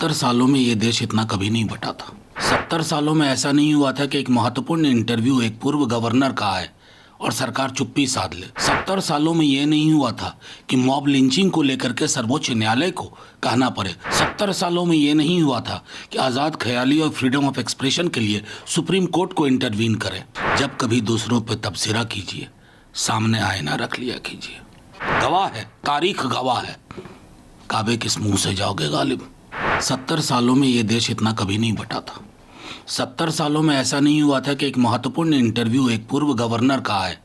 70 सालों में ये देश इतना कभी नहीं बटा था। 70 सालों में ऐसा नहीं हुआ था कि एक महत्वपूर्ण इंटरव्यू एक पूर्व गवर्नर का आए और सरकार चुप्पी साध ले। 70 सालों में ये नहीं हुआ था कि मॉब लिंचिंग को लेकर के सर्वोच्च न्यायालय को कहना पड़े। 70 सालों में ये नहीं हुआ था कि आज़ाद ख्याली और फ्रीडम ऑफ एक्सप्रेशन के लिए सुप्रीम कोर्ट को इंटरवीन करे। जब कभी दूसरों पर तबसरा कीजिए, सामने आईना रख लिया कीजिए। गवाह है, तारीख गवाह है, काबे किस मुंह से जाओगे गालिब। 70 सालों में ये देश इतना कभी नहीं बटा था। 70 सालों में ऐसा नहीं हुआ था कि एक महत्वपूर्ण इंटरव्यू एक पूर्व गवर्नर का आए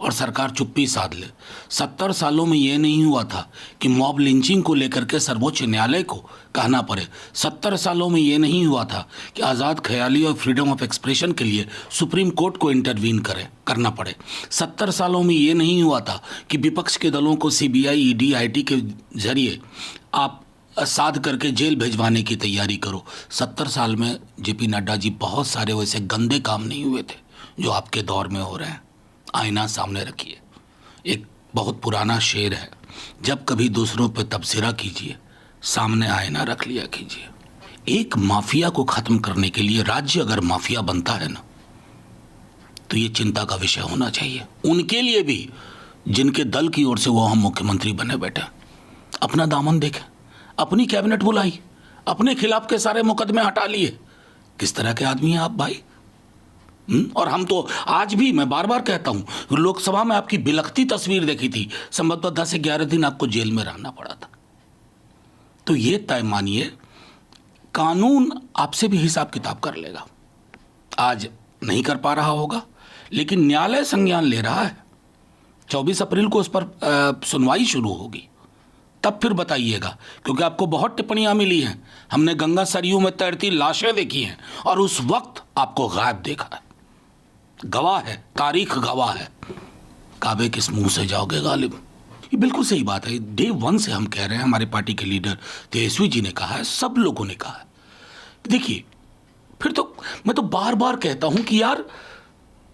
और सरकार चुप्पी साध ले। 70 सालों में ये नहीं हुआ था कि मॉब लिंचिंग को लेकर के सर्वोच्च न्यायालय को कहना पड़े। 70 सालों में ये नहीं हुआ था कि आज़ाद ख्याली और फ्रीडम ऑफ एक्सप्रेशन के लिए सुप्रीम कोर्ट को इंटरवीन करना पड़े। 70 सालों में ये नहीं हुआ था कि विपक्ष के दलों को CBI, ED, IT के जरिए आप साध करके जेल भेजवाने की तैयारी करो। 70 साल में JP नड्डा जी बहुत सारे वैसे गंदे काम नहीं हुए थे जो आपके दौर में हो रहे हैं। आईना सामने रखिए। एक बहुत पुराना शेर है, जब कभी दूसरों पर तबसरा कीजिए, सामने आईना रख लिया कीजिए। एक माफिया को खत्म करने के लिए राज्य अगर माफिया बनता है ना, तो ये चिंता का विषय होना चाहिए उनके लिए भी जिनके दल की ओर से वो हम मुख्यमंत्री बने बैठे। अपना दामन देखें, अपनी कैबिनेट बुलाई, अपने खिलाफ के सारे मुकदमे हटा लिए। किस तरह के आदमी हैं आप भाई? और हम तो आज भी, मैं बार बार कहता हूं, लोकसभा में आपकी बिलखती तस्वीर देखी थी, संभवतः 10 से 11 दिन आपको जेल में रहना पड़ा था। तो ये तय मानिए, कानून आपसे भी हिसाब किताब कर लेगा। आज नहीं कर पा रहा होगा, लेकिन न्यायालय संज्ञान ले रहा है। 24 अप्रैल को उस पर सुनवाई शुरू होगी, तब फिर बताइएगा, क्योंकि आपको बहुत टिप्पणियां मिली हैं। हमने गंगा सरयू में तैरती लाशें देखी हैं और उस वक्त आपको गायब देखा है। गवाह है, तारीख गवाह है, काबे किस मुंह से जाओगे गालिब। ये बिल्कुल सही बात है। डे 1 से हम कह रहे हैं, हमारे पार्टी के लीडर तेजस्वी जी ने कहा है, सब लोगों ने कहा है। देखिए, फिर तो मैं तो बार बार कहता हूं कि यार,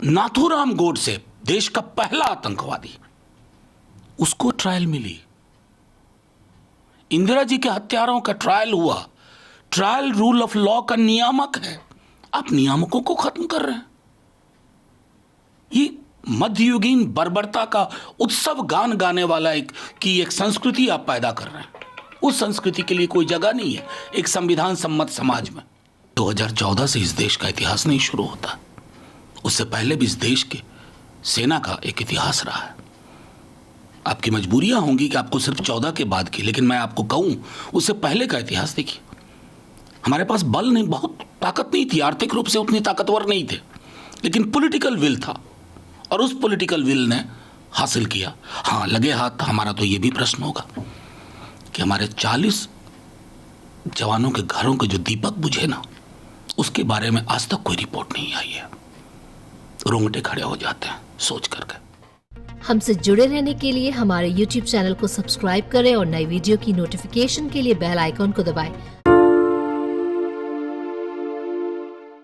नाथूराम गोडसे, देश का पहला आतंकवादी, उसको ट्रायल मिली। इंदिरा जी के हत्यारों का ट्रायल हुआ। ट्रायल रूल ऑफ लॉ का नियामक है। आप नियामकों को खत्म कर रहे हैं। ये मध्ययुगीन बर्बरता का उत्सव गान गाने वाला एक संस्कृति आप पैदा कर रहे हैं। उस संस्कृति के लिए कोई जगह नहीं है एक संविधान सम्मत समाज में। 2014 से इस देश का इतिहास नहीं शुरू होता, उससे पहले भी इस देश के सेना का एक इतिहास रहा है। आपकी मजबूरियां होंगी कि आपको सिर्फ 14 के बाद की, लेकिन मैं आपको कहूं, उससे पहले का इतिहास देखिए। हमारे पास बल नहीं, बहुत ताकत नहीं थी, आर्थिक रूप से उतनी ताकतवर नहीं थे, लेकिन पॉलिटिकल विल था और उस पॉलिटिकल विल ने हासिल किया। हाँ, लगे हाथ हमारा तो ये भी प्रश्न होगा कि हमारे 40 जवानों के घरों के जो दीपक बुझे ना, उसके बारे में आज तक कोई रिपोर्ट नहीं आई है। रोंगटे खड़े हो जाते हैं सोच करके। हमसे जुड़े रहने के लिए हमारे YouTube चैनल को सब्सक्राइब करें और नई वीडियो की नोटिफिकेशन के लिए बेल आइकॉन को दबाएं।